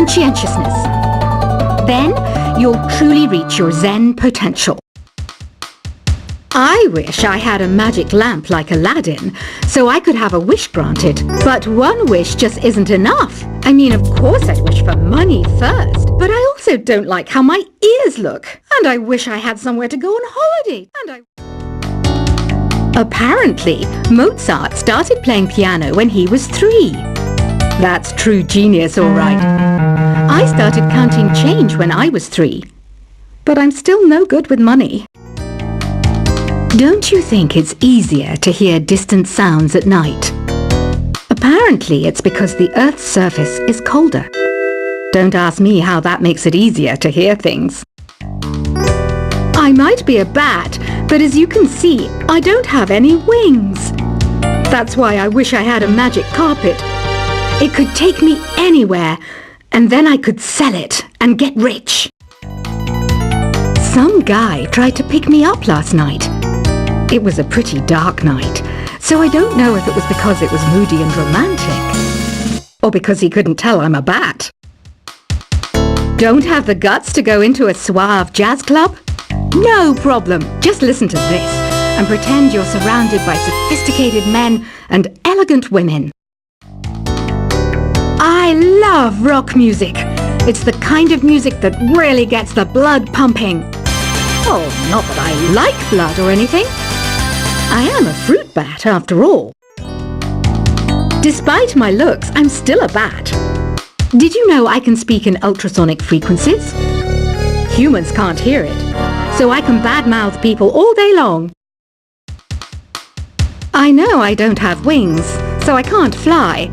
conscientiousness. Then you'll truly reach your Zen potential. I wish I had a magic lamp like Aladdin, so I could have a wish granted. But one wish just isn't enough. I mean, of course I'd wish for money first, but I also don't like how my ears look. And I wish I had somewhere to go on holiday. Apparently, Mozart started playing piano when he was 3. That's true genius, all right. I started counting change when I was 3. But I'm still no good with money. Don't you think it's easier to hear distant sounds at night? Apparently, it's because the Earth's surface is colder. Don't ask me how that makes it easier to hear things. I might be a bat, but as you can see, I don't have any wings. That's why I wish I had a magic carpet. It could take me anywhere, and then I could sell it and get rich. Some guy tried to pick me up last night. It was a pretty dark night, so I don't know if it was because it was moody and romantic, or because he couldn't tell I'm a bat. Don't have the guts to go into a suave jazz club? No problem. Just listen to this and pretend you're surrounded by sophisticated men and elegant women. I love rock music. It's the kind of music that really gets the blood pumping. Oh, not that I like blood or anything. I am a fruit bat, after all. Despite my looks, I'm still a bat. Did you know I can speak in ultrasonic frequencies? Humans can't hear it, so I can badmouth people all day long. I know I don't have wings, so I can't fly.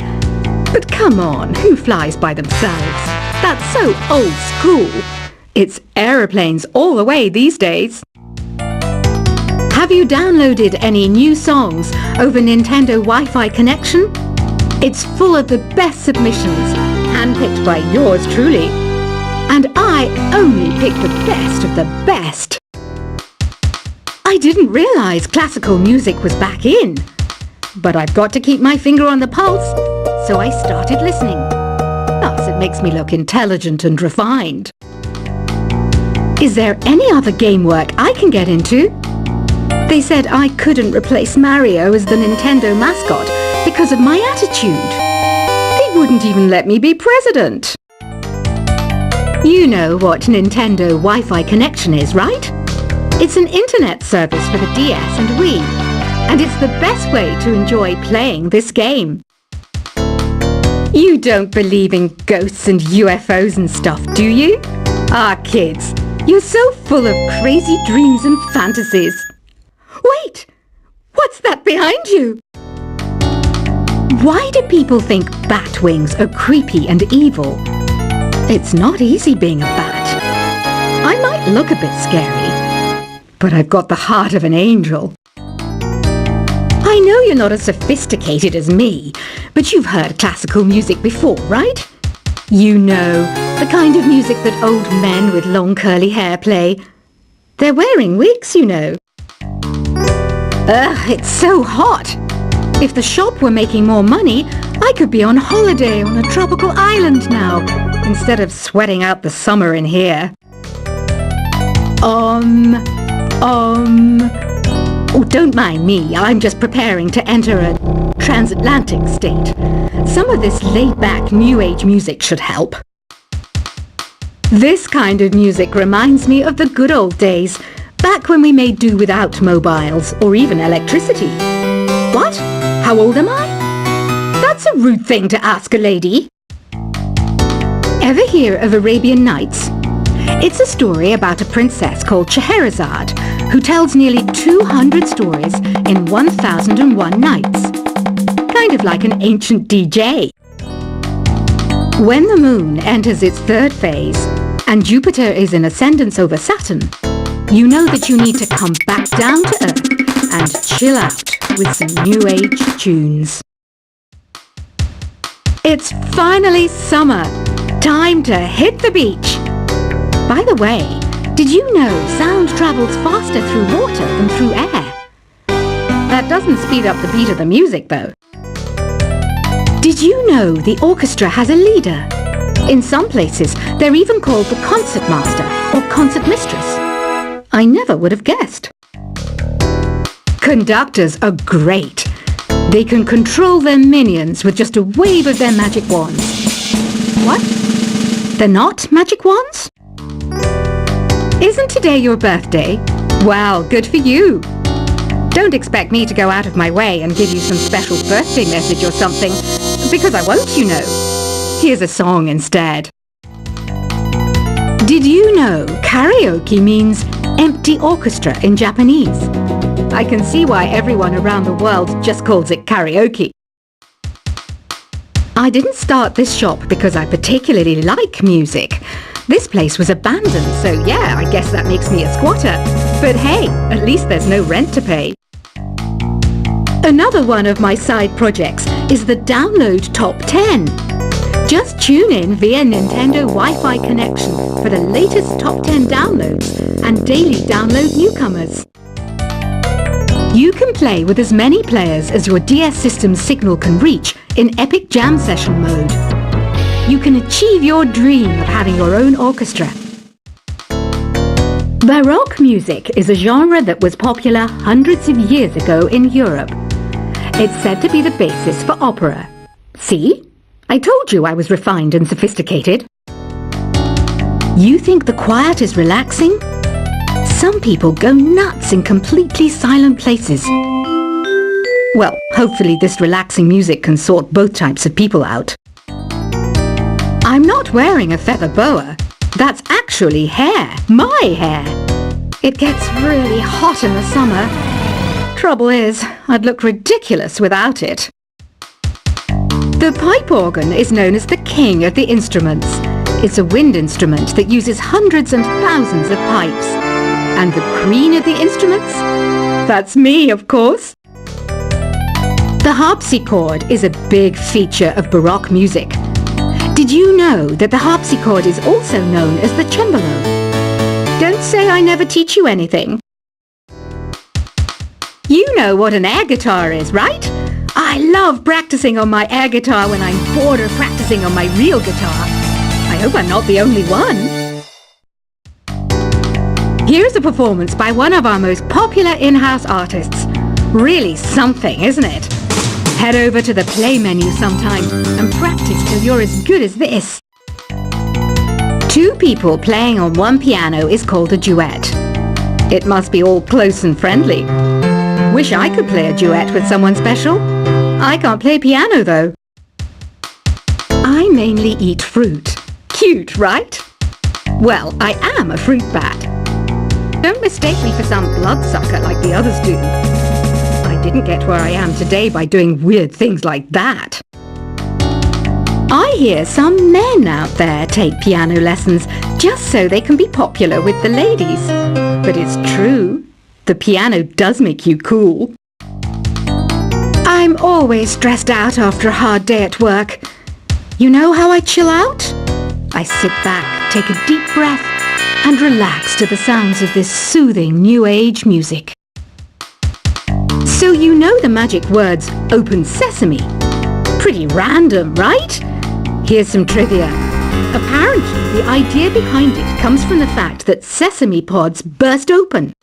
But come on, who flies by themselves? That's so old school. It's aeroplanes all the way these days. Have you downloaded any new songs over Nintendo Wi-Fi connection? It's full of the best submissions, handpicked by yours truly. And I only pick the best of the best. I didn't realize classical music was back in. But I've got to keep my finger on the pulse, so I started listening. Plus, it makes me look intelligent and refined. Is there any other game work I can get into? They said I couldn't replace Mario as the Nintendo mascot because of my attitude. They wouldn't even let me be president. You know what Nintendo Wi-Fi connection is, right? It's an internet service for the DS and Wii, and it's the best way to enjoy playing this game. You don't believe in ghosts and UFOs and stuff, do you? Ah, kids, you're so full of crazy dreams and fantasies. Wait! What's that behind you? Why do people think bat wings are creepy and evil? It's not easy being a bat. I might look a bit scary, but I've got the heart of an angel. I know you're not as sophisticated as me, but you've heard classical music before, right? You know, the kind of music that old men with long curly hair play. They're wearing wigs, you know. Ugh, it's so hot. If the shop were making more money, I could be on holiday on a tropical island now, instead of sweating out the summer in here. Oh, don't mind me. I'm just preparing to enter a transatlantic state. Some of this laid-back New Age music should help. This kind of music reminds me of the good old days, back when we made do without mobiles or even electricity. What? How old am I? That's a rude thing to ask a lady. Ever hear of Arabian Nights? It's a story about a princess called Scheherazade, who tells nearly 200 stories in 1001 nights. Kind of like an ancient DJ. When the moon enters its third phase, and Jupiter is in ascendance over Saturn, you know that you need to come back down to Earth and chill out with some New Age tunes. It's finally summer. Time to hit the beach. By the way, did you know sound travels faster through water than through air? That doesn't speed up the beat of the music, though. Did you know the orchestra has a leader? In some places, they're even called the concertmaster or concertmistress. I never would have guessed. Conductors are great. They can control their minions with just a wave of their magic wands. What? They're not magic wands? Isn't today your birthday? Well, good for you. Don't expect me to go out of my way and give you some special birthday message or something, because I won't, you know. Here's a song instead. Did you know karaoke means empty orchestra in Japanese? I can see why everyone around the world just calls it karaoke. I didn't start this shop because I particularly like music. This place was abandoned, so yeah, I guess that makes me a squatter. But hey, at least there's no rent to pay. Another one of my side projects is the Download Top 10. Just tune in via Nintendo Wi-Fi connection for the latest Top 10 downloads and daily download newcomers. You can play with as many players as your DS system's signal can reach in Epic Jam Session mode. You can achieve your dream of having your own orchestra. Baroque music is a genre that was popular hundreds of years ago in Europe. It's said to be the basis for opera. See? I told you I was refined and sophisticated. You think the quiet is relaxing? Some people go nuts in completely silent places. Well, hopefully this relaxing music can sort both types of people out. I'm not wearing a feather boa. That's actually hair. My hair. It gets really hot in the summer. Trouble is, I'd look ridiculous without it. The pipe organ is known as the king of the instruments. It's a wind instrument that uses hundreds and thousands of pipes. And the queen of the instruments? That's me, of course. The harpsichord is a big feature of Baroque music. Did you know that the harpsichord is also known as the cembalo? Don't say I never teach you anything. You know what an air guitar is, right? I love practicing on my air guitar when I'm bored of practicing on my real guitar. I hope I'm not the only one. Here's a performance by one of our most popular in-house artists. Really something, isn't it? Head over to the play menu sometime and practice till you're as good as this. Two people playing on one piano is called a duet. It must be all close and friendly. Wish I could play a duet with someone special. I can't play piano though. I mainly eat fruit. Cute, right? Well, I am a fruit bat. Don't mistake me for some bloodsucker like the others do. I didn't get where I am today by doing weird things like that. I hear some men out there take piano lessons just so they can be popular with the ladies. But it's true. The piano does make you cool. I'm always stressed out after a hard day at work. You know how I chill out? I sit back, take a deep breath, and relax to the sounds of this soothing new age music. So you know the magic words "Open Sesame." Pretty random, right? Here's some trivia. Apparently, the idea behind it comes from the fact that sesame pods burst open.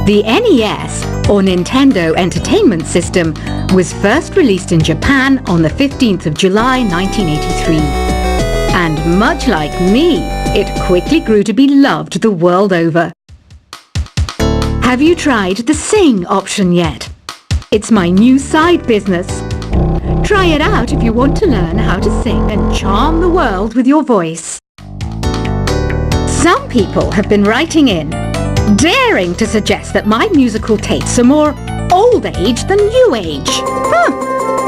The NES, or Nintendo Entertainment System, was first released in Japan on the 15th of July 1983. And much like me, it quickly grew to be loved the world over. Have you tried the Sing option yet? It's my new side business. Try it out if you want to learn how to sing and charm the world with your voice. Some people have been writing in, daring to suggest that my musical tastes are more old age than new age. Huh,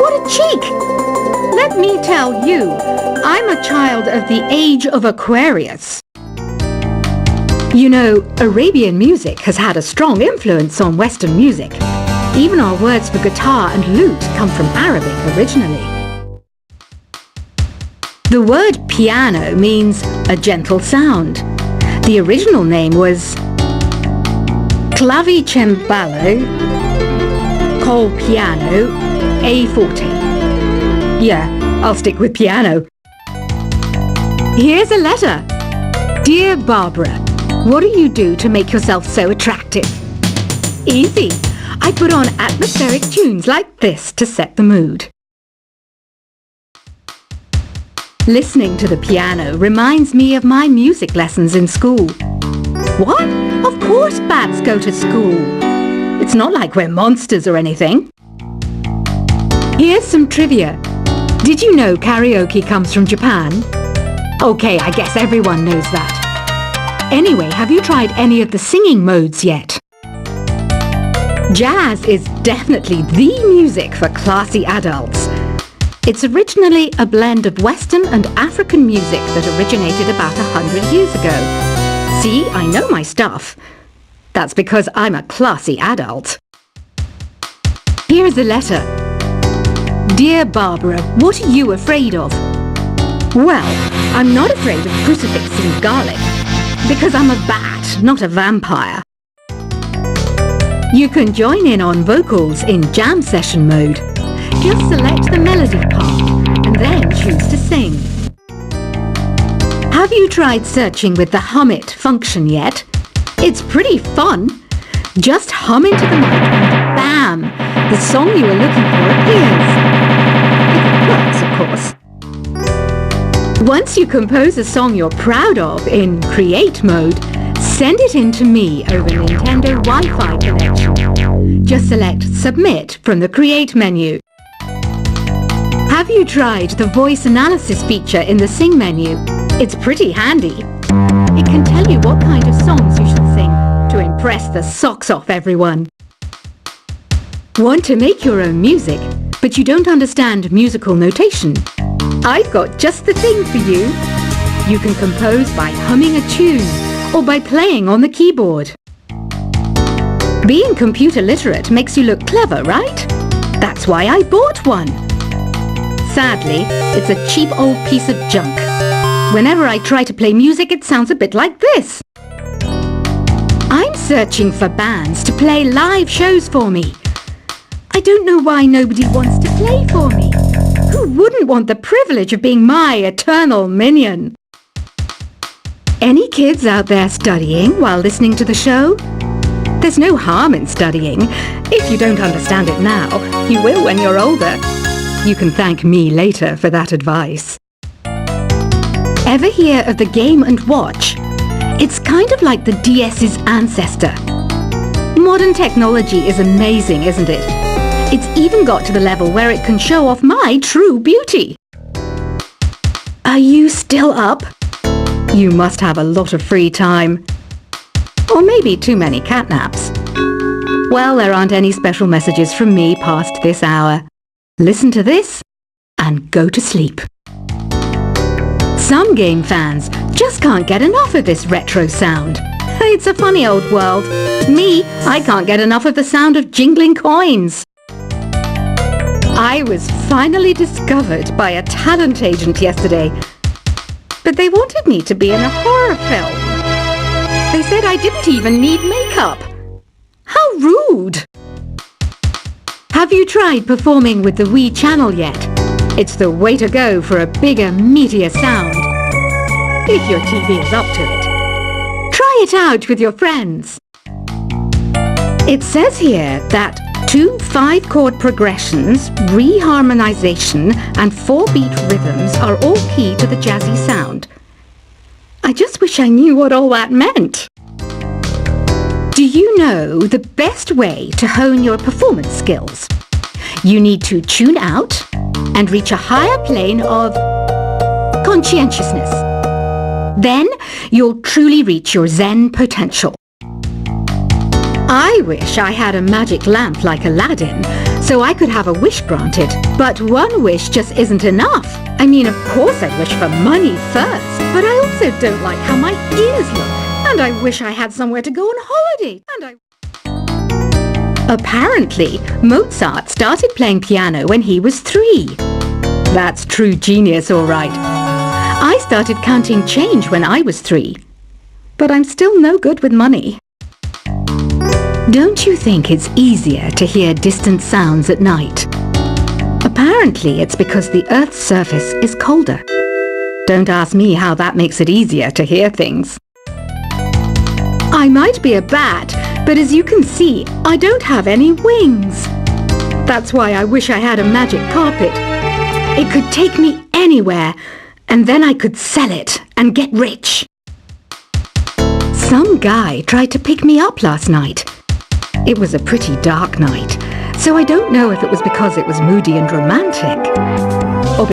what a cheek! Let me tell you, I'm a child of the age of Aquarius. You know, Arabian music has had a strong influence on Western music. Even our words for guitar and lute come from Arabic originally. The word piano means a gentle sound. The original name was clavicembalo col piano a forte. Yeah, I'll stick with piano. Here's a letter. Dear Barbara, what do you do to make yourself so attractive? Easy. I put on atmospheric tunes like this to set the mood. Listening to the piano reminds me of my music lessons in school. What? Of course bats go to school. It's not like we're monsters or anything. Here's some trivia. Did you know karaoke comes from Japan? Okay, I guess everyone knows that. Anyway, have you tried any of the singing modes yet? Jazz is definitely the music for classy adults. It's originally a blend of Western and African music that originated about 100 years ago. See, I know my stuff. That's because I'm a classy adult. Here's a letter. Dear Barbara, what are you afraid of? Well, I'm not afraid of crucifix and garlic, because I'm a bat, not a vampire. You can join in on vocals in jam session mode. Just select the melody part and then choose to sing. Have you tried searching with the Hum It function yet? It's pretty fun. Just hum into the mic and bam! The song you are looking for appears. If it works, of course. Once you compose a song you're proud of in Create mode, send it in to me over Nintendo Wi-Fi connection. Just select Submit from the Create menu. Have you tried the voice analysis feature in the Sing menu? It's pretty handy. It can tell you what kind of songs you should sing to impress the socks off everyone. Want to make your own music, but you don't understand musical notation? I've got just the thing for you. You can compose by humming a tune or by playing on the keyboard. Being computer literate makes you look clever, right? That's why I bought one. Sadly, it's a cheap old piece of junk. Whenever I try to play music, it sounds a bit like this. I'm searching for bands to play live shows for me. I don't know why nobody wants to play for me. Who wouldn't want the privilege of being my eternal minion? Any kids out there studying while listening to the show? There's no harm in studying. If you don't understand it now, you will when you're older. You can thank me later for that advice. Ever hear of the Game & Watch? It's kind of like the DS's ancestor. Modern technology is amazing, isn't it? It's even got to the level where it can show off my true beauty. Are you still up? You must have a lot of free time. Or maybe too many catnaps. Well, there aren't any special messages from me past this hour. Listen to this and go to sleep. Some game fans just can't get enough of this retro sound. It's a funny old world. Me, I can't get enough of the sound of jingling coins. I was finally discovered by a talent agent yesterday, but they wanted me to be in a horror film. They said I didn't even need makeup. How rude! Have you tried performing with the Wii channel yet? It's the way to go for a bigger, meatier sound. If your TV is up to it. Try it out with your friends. It says here that 2 5-chord progressions, reharmonization, and 4-beat rhythms are all key to the jazzy sound. I just wish I knew what all that meant. Do you know the best way to hone your performance skills? You need to tune out and reach a higher plane of conscientiousness. Then you'll truly reach your Zen potential. I wish I had a magic lamp like Aladdin, so I could have a wish granted. But one wish just isn't enough. I mean, of course I'd wish for money first, but I also don't like how my ears look. And I wish I had somewhere to go on holiday. Apparently, Mozart started playing piano when he was 3. That's true genius, all right. I started counting change when I was 3. But I'm still no good with money. Don't you think it's easier to hear distant sounds at night? Apparently, it's because the Earth's surface is colder. Don't ask me how that makes it easier to hear things. I might be a bat, but as you can see, I don't have any wings. That's why I wish I had a magic carpet. It could take me anywhere, and then I could sell it and get rich. Some guy tried to pick me up last night. It was a pretty dark night, so I don't know if it was because it was moody and romantic,